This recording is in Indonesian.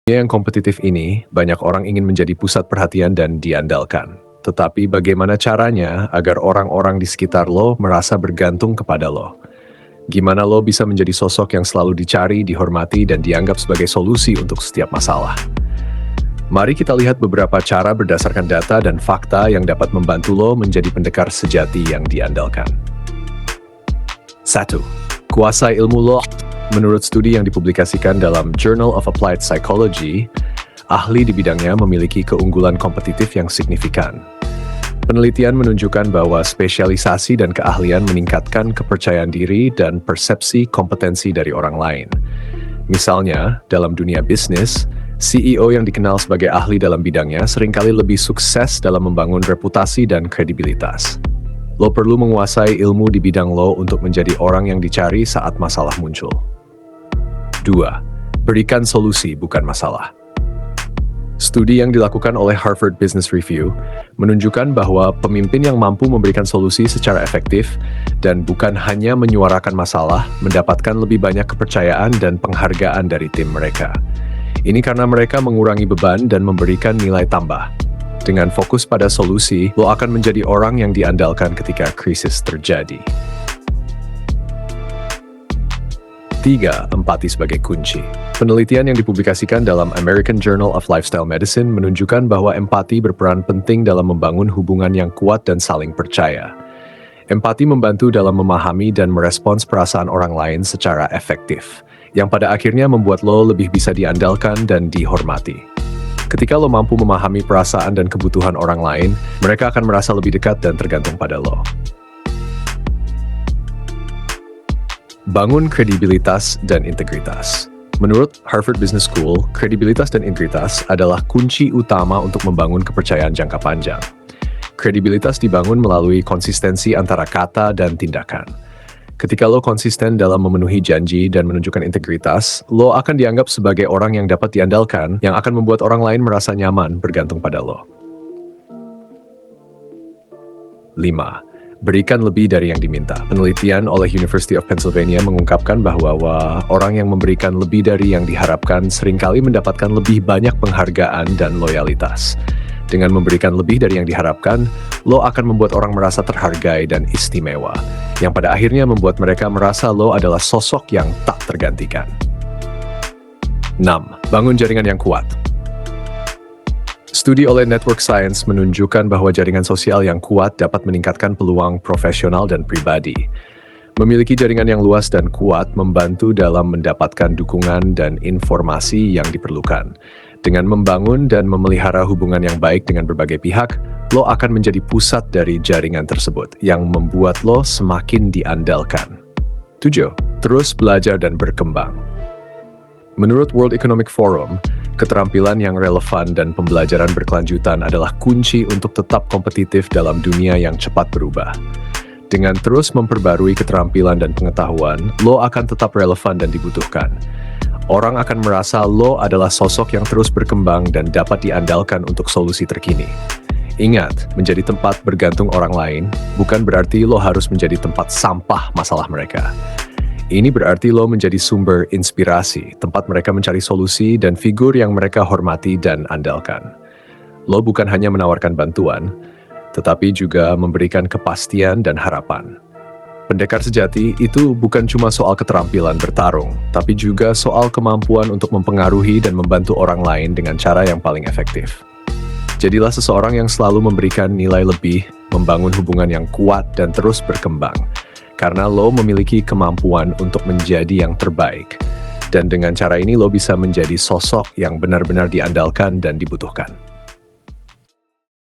Dunia yang kompetitif ini, banyak orang ingin menjadi pusat perhatian dan diandalkan. Tetapi bagaimana caranya agar orang-orang di sekitar lo merasa bergantung kepada lo? Gimana lo bisa menjadi sosok yang selalu dicari, dihormati, dan dianggap sebagai solusi untuk setiap masalah? Mari kita lihat beberapa cara berdasarkan data dan fakta yang dapat membantu lo menjadi pendekar sejati yang diandalkan. 1. Kuasai ilmu lo. Menurut studi yang dipublikasikan dalam Journal of Applied Psychology, ahli di bidangnya memiliki keunggulan kompetitif yang signifikan. Penelitian menunjukkan bahwa spesialisasi dan keahlian meningkatkan kepercayaan diri dan persepsi kompetensi dari orang lain. Misalnya, dalam dunia bisnis, CEO yang dikenal sebagai ahli dalam bidangnya seringkali lebih sukses dalam membangun reputasi dan kredibilitas. Lo perlu menguasai ilmu di bidang lo untuk menjadi orang yang dicari saat masalah muncul. 2. Berikan solusi, bukan masalah. Studi yang dilakukan oleh Harvard Business Review menunjukkan bahwa pemimpin yang mampu memberikan solusi secara efektif dan bukan hanya menyuarakan masalah, mendapatkan lebih banyak kepercayaan dan penghargaan dari tim mereka. Ini karena mereka mengurangi beban dan memberikan nilai tambah. Dengan fokus pada solusi, lo akan menjadi orang yang diandalkan ketika krisis terjadi. 3. Empati sebagai kunci. Penelitian yang dipublikasikan dalam American Journal of Lifestyle Medicine menunjukkan bahwa empati berperan penting dalam membangun hubungan yang kuat dan saling percaya. Empati membantu dalam memahami dan merespons perasaan orang lain secara efektif, yang pada akhirnya membuat lo lebih bisa diandalkan dan dihormati. Ketika lo mampu memahami perasaan dan kebutuhan orang lain, mereka akan merasa lebih dekat dan tergantung pada lo. Bangun kredibilitas dan integritas. Menurut Harvard Business School, kredibilitas dan integritas adalah kunci utama untuk membangun kepercayaan jangka panjang. Kredibilitas dibangun melalui konsistensi antara kata dan tindakan. Ketika lo konsisten dalam memenuhi janji dan menunjukkan integritas, lo akan dianggap sebagai orang yang dapat diandalkan, yang akan membuat orang lain merasa nyaman bergantung pada lo. 5. Berikan lebih dari yang diminta. Penelitian oleh University of Pennsylvania mengungkapkan bahwa orang yang memberikan lebih dari yang diharapkan seringkali mendapatkan lebih banyak penghargaan dan loyalitas. Dengan memberikan lebih dari yang diharapkan, lo akan membuat orang merasa terhargai dan istimewa, yang pada akhirnya membuat mereka merasa lo adalah sosok yang tak tergantikan. 6. Bangun jaringan yang kuat. Studi oleh Network Science menunjukkan bahwa jaringan sosial yang kuat dapat meningkatkan peluang profesional dan pribadi. Memiliki jaringan yang luas dan kuat membantu dalam mendapatkan dukungan dan informasi yang diperlukan. Dengan membangun dan memelihara hubungan yang baik dengan berbagai pihak, lo akan menjadi pusat dari jaringan tersebut, yang membuat lo semakin diandalkan. 7. Terus belajar dan berkembang. Menurut World Economic Forum, keterampilan yang relevan dan pembelajaran berkelanjutan adalah kunci untuk tetap kompetitif dalam dunia yang cepat berubah. Dengan terus memperbarui keterampilan dan pengetahuan, lo akan tetap relevan dan dibutuhkan. Orang akan merasa lo adalah sosok yang terus berkembang dan dapat diandalkan untuk solusi terkini. Ingat, menjadi tempat bergantung orang lain bukan berarti lo harus menjadi tempat sampah masalah mereka. Ini berarti lo menjadi sumber inspirasi, tempat mereka mencari solusi dan figur yang mereka hormati dan andalkan. Lo bukan hanya menawarkan bantuan, tetapi juga memberikan kepastian dan harapan. Pendekar sejati itu bukan cuma soal keterampilan bertarung, tapi juga soal kemampuan untuk mempengaruhi dan membantu orang lain dengan cara yang paling efektif. Jadilah seseorang yang selalu memberikan nilai lebih, membangun hubungan yang kuat dan terus berkembang. Karena lo memiliki kemampuan untuk menjadi yang terbaik. Dan dengan cara ini lo bisa menjadi sosok yang benar-benar diandalkan dan dibutuhkan.